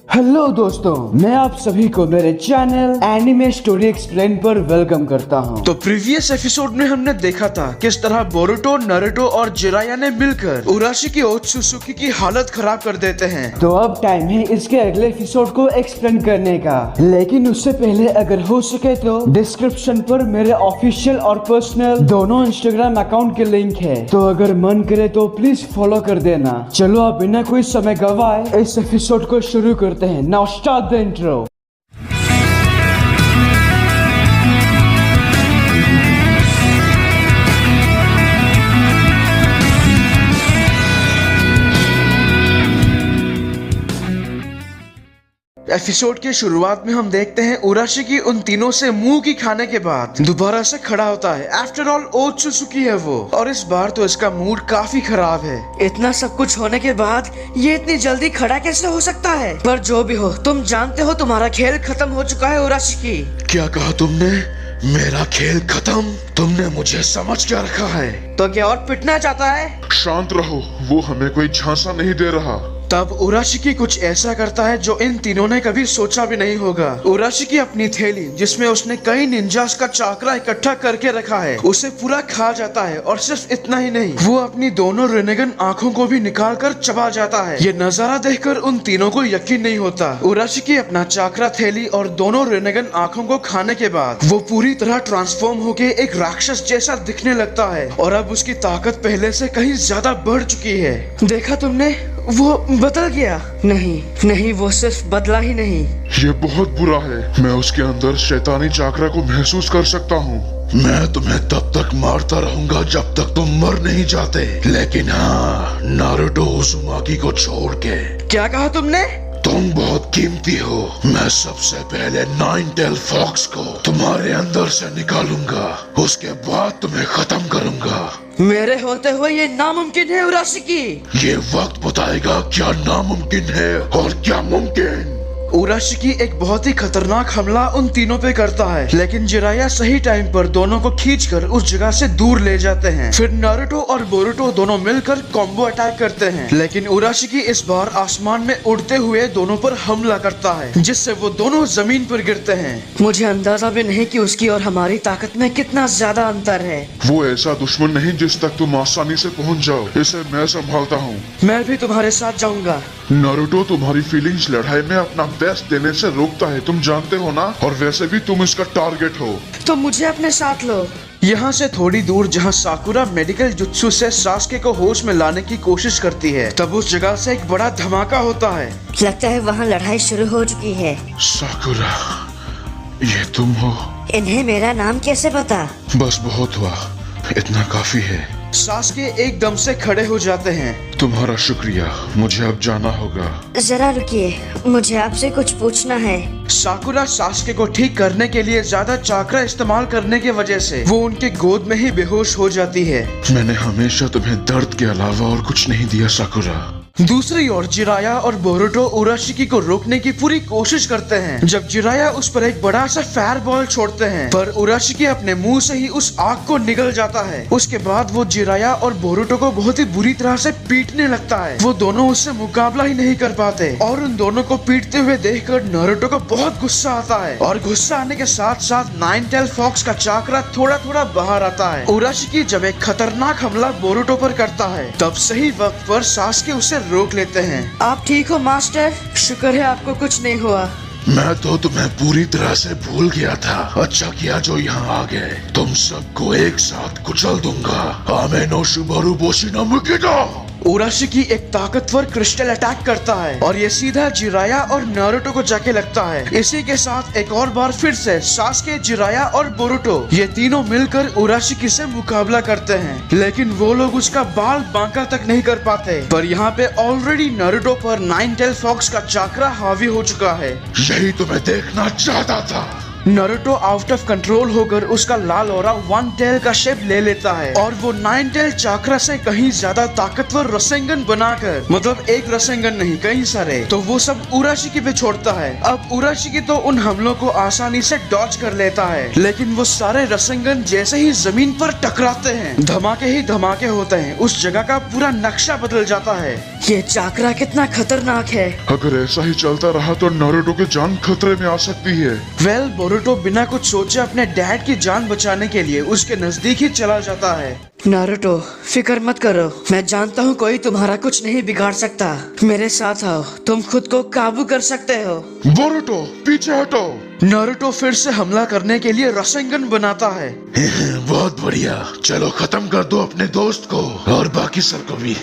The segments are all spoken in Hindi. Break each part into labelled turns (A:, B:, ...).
A: हेलो दोस्तों, मैं आप सभी को मेरे चैनल एनिमे स्टोरी एक्सप्लेन पर वेलकम करता हूं।
B: तो प्रीवियस एपिसोड में हमने देखा था किस तरह बोरुटो, नारुतो और जिराया ने मिलकर उराशिकी ओत्सुसुकी की हालत खराब कर देते हैं।
A: तो अब टाइम है इसके अगले एपिसोड को एक्सप्लेन करने का, लेकिन उससे पहले अगर हो सके तो डिस्क्रिप्शन पर मेरे ऑफिशियल और पर्सनल दोनों इंस्टाग्राम अकाउंट के लिंक है, तो अगर मन करे तो प्लीज फॉलो कर देना। चलो अब बिना कोई समय गवाए इस एपिसोड को शुरू करते हैं। Now start the intro.
B: Episode के शुरुआत में हम देखते हैं उराशिकी उन तीनों से मुंह की खाने के बाद दोबारा से खड़ा होता है। आफ्टर ऑल ओत्सुसुकी है वो, और इस बार तो इसका मूड काफी खराब है।
C: इतना सब कुछ होने के बाद ये इतनी जल्दी खड़ा कैसे हो सकता है? पर जो भी हो, तुम जानते हो तुम्हारा खेल खत्म हो चुका है उराशिकी।
B: क्या कहा तुमने? मेरा खेल खत्म? तुमने मुझे समझ क्या रखा है?
C: तो क्या और पिटना चाहता है?
D: शांत रहो, वो हमें कोई झांसा नहीं दे रहा।
B: तब उराशिकी कुछ ऐसा करता है जो इन तीनों ने कभी सोचा भी नहीं होगा। उराशिकी अपनी थैली जिसमें उसने कई निंजास का चाकरा इकट्ठा करके रखा है उसे पूरा खा जाता है, और सिर्फ इतना ही नहीं, वो अपनी दोनों रेनेगन आंखों को भी निकाल कर चबा जाता है। ये नजारा देखकर उन तीनों को यकीन नहीं होता। उराशिकी अपना चाकरा, थैली और दोनों रेनेगन आंखों को खाने के बाद वो पूरी तरह ट्रांसफॉर्म होके एक राक्षस जैसा दिखने लगता है, और अब उसकी ताकत पहले से कहीं ज्यादा बढ़ चुकी है। देखा तुमने, वो बदल गया। नहीं, वो सिर्फ बदला ही नहीं,
D: ये बहुत बुरा है। मैं उसके अंदर शैतानी चाकरा को महसूस कर सकता हूँ। मैं तुम्हें तब तक मारता रहूंगा जब तक तुम मर नहीं जाते, लेकिन हाँ, नारुतो उज़ुमाकी को छोड़ के।
B: क्या कहा तुमने?
D: तुम बहुत कीमती हो। मैं सबसे पहले नाइन टेल फॉक्स को तुम्हारे अंदर से निकालूंगा, उसके बाद तुम्हें खत्म करूंगा।
C: मेरे होते हुए ये नामुमकिन है उराशिकी।
D: ये वक्त बताएगा क्या नामुमकिन है और क्या मुमकिन।
B: उराशिकी एक बहुत ही खतरनाक हमला उन तीनों पे करता है, लेकिन जिराया सही टाइम पर दोनों को खींचकर उस जगह से दूर ले जाते हैं। फिर नारुतो और बोरुटो दोनों मिलकर कॉम्बो अटैक करते हैं, लेकिन उराशिकी इस बार आसमान में उड़ते हुए दोनों पर हमला करता है, जिससे वो दोनों जमीन पर गिरते हैं।
C: मुझे अंदाजा भी नहीं कि उसकी और हमारी ताकत में कितना ज्यादा अंतर है।
D: वो ऐसा दुश्मन नहीं जिस तक तुम आसानी से पहुंच जाओ। इसे मैं संभालता हूँ।
C: मैं भी तुम्हारे साथ जाऊंगा।
D: नारुतो तुम्हारी फीलिंग्स लड़ाई में अपना बेस्ट देने से रोकता है, तुम जानते हो ना, और वैसे भी तुम इसका टारगेट हो।
C: तो मुझे अपने साथ लो।
B: यहाँ से थोड़ी दूर जहाँ साकुरा मेडिकल जुत्सु से सास्के को होश में लाने की कोशिश करती है, तब उस जगह से एक बड़ा धमाका होता है।
E: लगता है वहाँ लड़ाई शुरू हो चुकी है।
D: साकुरा, ये तुम हो?
E: इन्हें मेरा नाम कैसे पता?
D: बस बहुत हुआ, इतना काफी है।
B: सास्के एकदम से खड़े हो जाते हैं।
D: तुम्हारा शुक्रिया, मुझे अब जाना होगा।
E: जरा रुकिए, मुझे आपसे कुछ पूछना है।
B: साकुरा सास्के को ठीक करने के लिए ज्यादा चाकरा इस्तेमाल करने की वजह से वो उनके गोद में ही बेहोश हो जाती है।
D: मैंने हमेशा तुम्हें दर्द के अलावा और कुछ नहीं दिया साकुरा।
B: दूसरी ओर जिराया और बोरुटो उराशिकी को रोकने की पूरी कोशिश करते हैं। जब जिराया उस पर एक बड़ा सा फायर बॉल छोड़ते हैं, पर उराशिकी अपने मुंह से ही उस आग को निगल जाता है। उसके बाद वो जिराया और बोरुटो को बहुत ही बुरी तरह से पीटने लगता है। वो दोनों उससे मुकाबला ही नहीं कर पाते, और उन दोनों को पीटते हुए देखकर नारुतो को बहुत गुस्सा आता है, और गुस्सा आने के साथ साथ नाइन टेल फॉक्स का चाकरा थोड़ा थोड़ा बाहर आता है। उराशिकी जब एक खतरनाक हमला बोरुटो पर करता है, तब सही वक्त पर सास्के उसे रोक लेते हैं।
C: आप ठीक हो मास्टर? शुक्र है आपको कुछ नहीं हुआ।
D: मैं तो तुम्हें पूरी तरह से भूल गया था। अच्छा किया जो यहाँ आ गए। तुम सबको एक साथ कुचल दूंगा। आमे नो शुमारू बोशी नो मुकिडो।
B: उराशिकी एक ताकतवर क्रिस्टल अटैक करता है, और ये सीधा जिराया और नारुतो को जाके लगता है। इसी के साथ एक और बार फिर से सास्के, जिराया और बोरुटो ये तीनों मिलकर उराशिकी से मुकाबला करते हैं, लेकिन वो लोग उसका बाल बांका तक नहीं कर पाते। पर यहाँ पे ऑलरेडी नारुतो पर नाइन टेल फॉक्स का चाकरा हावी हो चुका है।
D: यही तुम्हें देखना चाहता था।
B: नारुतो आउट ऑफ कंट्रोल होकर उसका लाल ऑरा वन टेल का शेप ले लेता है और वो नाइन टेल चाक्रा से कहीं ज्यादा ताकतवर रसेंगन बनाकर, मतलब एक रसेंगन नहीं कई सारे, तो वो सब उराशिकी पे छोड़ता है। अब उराशिकी तो उन हमलों को आसानी से डॉज कर लेता है, लेकिन वो सारे रसेंगन जैसे ही जमीन पर टकराते हैं धमाके ही धमाके होते हैं। उस जगह का पूरा नक्शा बदल जाता है।
C: ये चाकरा कितना खतरनाक है।
D: अगर ऐसा ही चलता रहा तो नारुतो की जान खतरे में आ सकती है।
B: वेल, बोरुतो बिना कुछ सोचे अपने डैड की जान बचाने के लिए उसके नजदीक ही चला जाता है।
C: नारुतो, फिक्र मत करो, मैं जानता हूँ कोई तुम्हारा कुछ नहीं बिगाड़ सकता। मेरे साथ आओ, तुम खुद को काबू कर सकते हो।
D: बोरुतो, पीछे हटो।
B: नारुतो फिर से हमला करने के लिए रसेंगन बनाता है।
D: बहुत बढ़िया, चलो खत्म कर दो अपने दोस्त को और बाकी सबको भी।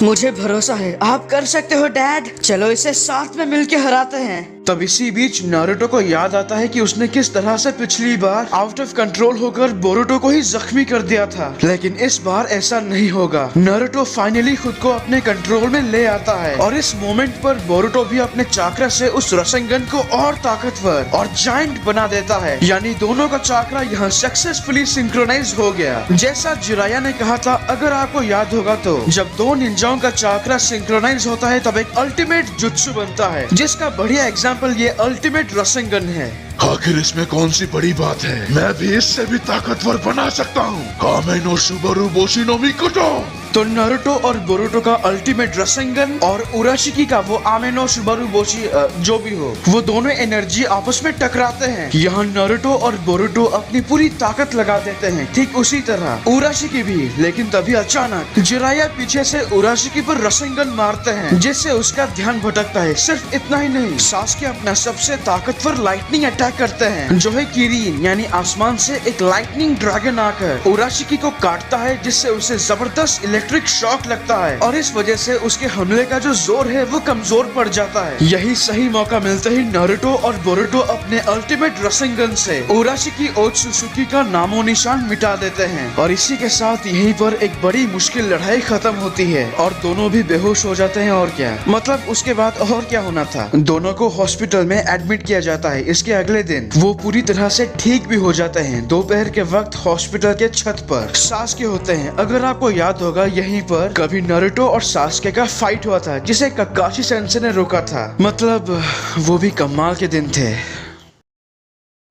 C: मुझे भरोसा है, आप कर सकते हो डैड। चलो इसे साथ में मिलके हराते हैं।
B: तब इसी बीच नारुतो को याद आता है कि उसने किस तरह से पिछली बार आउट ऑफ कंट्रोल होकर बोरुतो को ही जख्मी कर दिया था, लेकिन इस बार ऐसा नहीं होगा। नारुतो फाइनली खुद को अपने कंट्रोल में ले आता है और इस मोमेंट पर बोरुतो भी अपने चाक्रा से उस रसेंगन को और ताकतवर और जायंट बना देता है। यानी दोनों का चाक्रा यहाँ सक्सेसफुली सिंक्रोनाइज हो गया। जैसा जिराया ने कहा था, अगर आपको याद होगा तो जब दो निंजाओं का चाक्रा सिंक्रोनाइज होता है तब एक अल्टीमेट जुत्सु बनता है, जिसका बढ़िया एग्जाम्पल ये अल्टीमेट रसेंगन है।
D: आखिर इसमें कौन सी बड़ी बात है? मैं भी इससे भी ताकतवर बना सकता हूँ। कामे नो सुबारु बोशी नो मिकोटो।
B: तो नारुतो और बोरुतो का अल्टीमेट रसेंगन और उराशिकी का वो आमे नो सुबारु बोशी जो भी हो, वो दोनों एनर्जी आपस में टकराते हैं। यहाँ नारुतो और बोरुतो अपनी पूरी ताकत लगा देते हैं, ठीक उसी तरह उराशिकी भी। लेकिन तभी अचानक जिराया पीछे से उराशिकी पर रसेंगन मारते हैं, जिससे उसका ध्यान भटकता है। सिर्फ इतना ही नहीं, सासुके अपना सबसे ताकतवर लाइटनिंग अटैक करते हैं, जो है किरीन, यानी आसमान से एक लाइटनिंग ड्रैगन आकर उराशिकी को काटता है, जिससे उसे जबरदस्त इलेक्ट्रिक शॉक लगता है और इस वजह से उसके हमले का जो जोर है वो कमजोर पड़ जाता है। यही सही मौका मिलते ही नारुतो और बोरुतो अपने अल्टीमेट रसेंगन से उराशिकी ओत्सुसुकी का नामो निशान मिटा देते हैं और इसी के साथ यहीं पर एक बड़ी मुश्किल लड़ाई खत्म होती है और दोनों भी बेहोश हो जाते हैं। और क्या मतलब उसके बाद और क्या होना था, दोनों को हॉस्पिटल में एडमिट किया जाता है। इसके अगले दिन वो पूरी तरह से ठीक भी हो जाते हैं। दोपहर के वक्त हॉस्पिटल के छत पर सासुके होते हैं। अगर आपको याद होगा, यहीं पर कभी नारुतो और सासुके का फाइट हुआ था, जिसे ककाशी सेंसे ने रोका था। मतलब वो भी कमाल के दिन थे।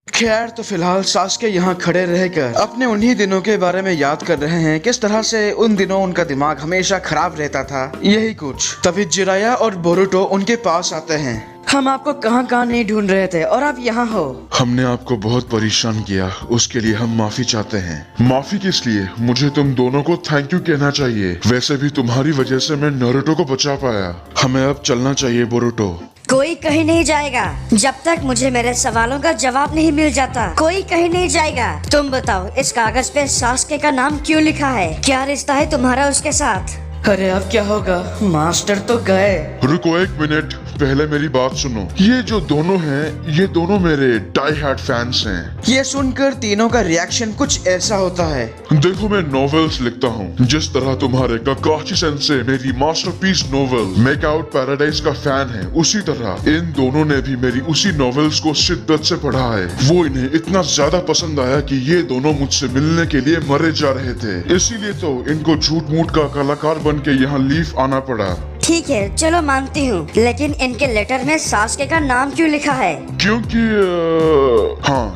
B: खैर, तो फिलहाल सासुके यहाँ खड़े रहकर अपने उन्हीं दिनों के बारे में याद कर रहे हैं, किस तरह से उन दिनों उनका दिमाग हमेशा खराब रहता था, यही कुछ। तभी जिराया और बोरुतो उनके पास आते हैं।
C: हम आपको कहाँ कहाँ नहीं ढूंढ रहे थे और आप यहाँ हो।
D: हमने आपको बहुत परेशान किया, उसके लिए हम माफी चाहते हैं। माफी किस लिए? मुझे तुम दोनों को थैंक यू कहना चाहिए। वैसे भी तुम्हारी वजह से मैं नारुतो को बचा पाया। हमें अब चलना चाहिए बोरुतो।
E: कोई कहीं नहीं जाएगा जब तक मुझे मेरे सवालों का जवाब नहीं मिल जाता। कोई कहीं नहीं जाएगा। तुम बताओ, इस कागज पे सासुके का नाम क्यों लिखा है? क्या रिश्ता है तुम्हारा उसके साथ?
C: अरे अब क्या होगा, मास्टर तो गए।
D: रुको एक मिनट, पहले मेरी बात सुनो। ये जो दोनों हैं, ये दोनों मेरे डाई हार्ड फैंस हैं।
B: ये सुनकर तीनों का रिएक्शन कुछ ऐसा होता है।
D: देखो, मैं नॉवेल्स लिखता हूँ। जिस तरह तुम्हारे ककाशी सेंसे मेरी masterpiece novel make out paradise का फैन है, उसी तरह इन दोनों ने भी मेरी उसी नॉवेल्स को शिद्दत से पढ़ा है। वो इन्हें इतना ज्यादा पसंद आया कि ये दोनों मुझसे मिलने के लिए मरे जा रहे थे। इसीलिए तो इनको झूठ मूठ का कलाकार बन के यहाँ लीफ आना पड़ा।
E: ठीक है, चलो मानती हूँ, लेकिन इनके लेटर में सासुके का नाम क्यों लिखा है?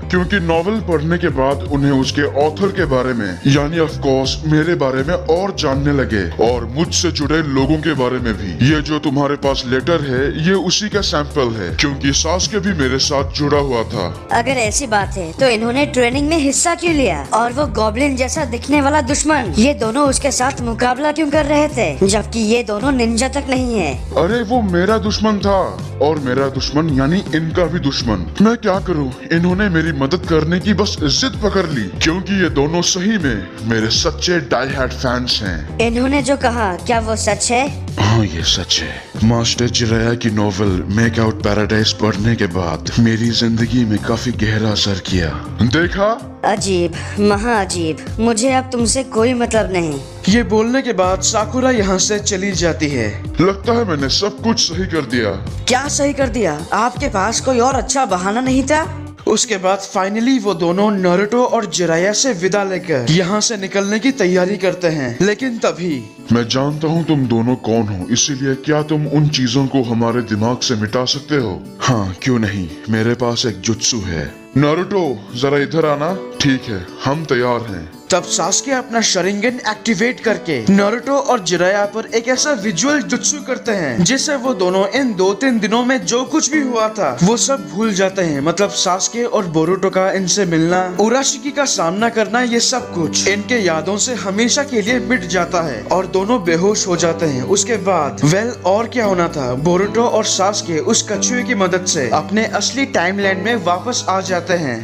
D: क्योंकि नॉवेल पढ़ने के बाद उन्हें उसके ऑथर के बारे में, यानी ऑफ कोर्स मेरे बारे में और जानने लगे, और मुझसे जुड़े लोगों के बारे में भी। ये जो तुम्हारे पास लेटर है, ये उसी का सैंपल है, क्योंकि सासुके भी मेरे साथ जुड़ा हुआ था।
E: अगर ऐसी बात है तो इन्होंने ट्रेनिंग में हिस्सा क्यों लिया? और वो गॉब्लिन जैसा दिखने वाला दुश्मन, ये दोनों उसके साथ मुकाबला क्यों कर रहे थे, जबकि ये दोनों निंजा तक नहीं है?
D: अरे वो मेरा दुश्मन था, और मेरा दुश्मन यानी इनका भी दुश्मन। मैं क्या करूं, इन्होंने मेरी मदद करने की बस जिद पकड़ ली, क्योंकि ये दोनों सही में मेरे सच्चे डाई हार्ड फैंस हैं।
E: इन्होंने जो कहा, क्या वो सच है?
D: हाँ, ये सच है। मास्टर जिराया की नॉवेल मेक आउट पैराडाइज पढ़ने के बाद मेरी जिंदगी में काफी गहरा असर किया। देखा?
E: अजीब, महा अजीब। मुझे अब तुमसे कोई मतलब नहीं।
B: ये बोलने के बाद साकुरा यहाँ से चली जाती है।
D: लगता है मैंने सब कुछ सही कर दिया।
C: क्या सही कर दिया? आपके पास कोई और अच्छा बहाना नहीं था?
B: उसके बाद फाइनली वो दोनों नारुतो और जिराया से विदा लेकर यहाँ से निकलने की तैयारी करते हैं। लेकिन तभी
D: मैं जानता हूँ तुम दोनों कौन हो, इसीलिए क्या तुम उन चीजों को हमारे दिमाग से मिटा सकते हो? हाँ, क्यों नहीं, मेरे पास एक जुत्सु है। नारुतो जरा इधर आना। ठीक है, हम तैयार हैं।
B: तब सास्के अपना शरिंगन एक्टिवेट करके नारुतो और जिराया पर एक ऐसा विजुअल जुत्सु करते हैं जिससे वो दोनों इन 2-3 दिनों में जो कुछ भी हुआ था वो सब भूल जाते हैं। मतलब सास्के और बोरुतो का इनसे मिलना, उराशिकी का सामना करना, ये सब कुछ इनके यादों से हमेशा के लिए मिट जाता है और दोनों बेहोश हो जाते हैं। उसके बाद और क्या होना था, बोरुतो और सास्के उस कछुए की मदद से अपने असली टाइमलाइन में वापस आ जाते हैं।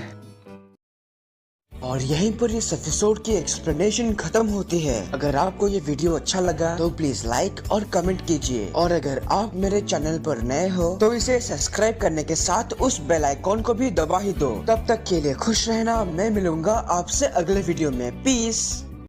A: और यहीं पर इस एपिसोड की एक्सप्लेनेशन खत्म होती है। अगर आपको ये वीडियो अच्छा लगा तो प्लीज लाइक और कमेंट कीजिए, और अगर आप मेरे चैनल पर नए हो तो इसे सब्सक्राइब करने के साथ उस बेल आइकॉन को भी दबा ही दो। तब तक के लिए खुश रहना। मैं मिलूंगा आपसे अगले वीडियो में। पीस।